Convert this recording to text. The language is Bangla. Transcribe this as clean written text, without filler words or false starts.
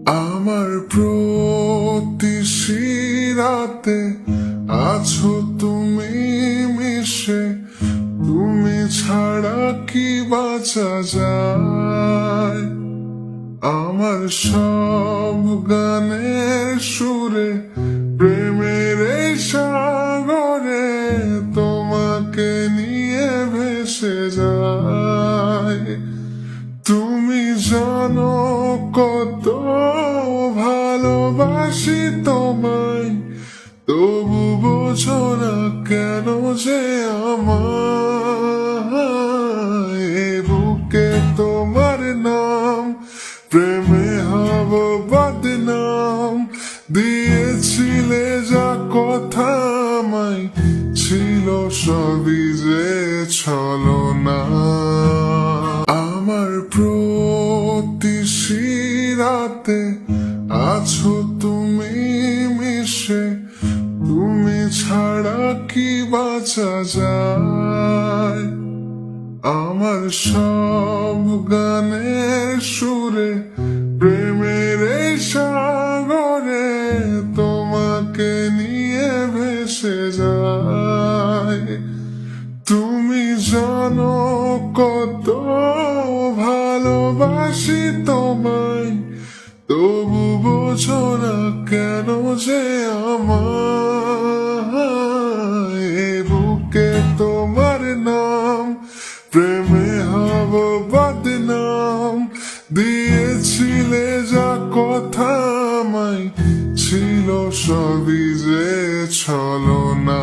আমার প্রতি শিরাতে আছো তুমি মিশে, তুমি ছাড়া কি বাঁচা যায়। আমার সব গানের সুরে প্রেমের এই সাগরে তোমাকে নিয়ে ভেসে যায়। তুমি জানো কত ভালোবাসি তোমায়, তবু বোঝো না কেন যে আমায়। এ বুকে তোমার নাম, প্রেমে হব বদনাম, দিয়েছিলে যা কথা আমায়, ছিল সবই যে ছলনা। আমার প্রতি শিরাতে আছো তুমি মিশে, তুমি ছাড়া কি বাঁচা যায়। আমার সব গানের সুরে প্রেমের এই সাগরে তোমাকে নিয়ে ভেসে যায়। তুমি জানো কত ভালোবাসি তোমায়, তবু বোঝো না কেন যে আমায়। এ বুকে তোমার নাম, প্রেমে হব বদনাম, দিয়েছিলে যা কথা আমায়, ছিল সবই যে ছলনা।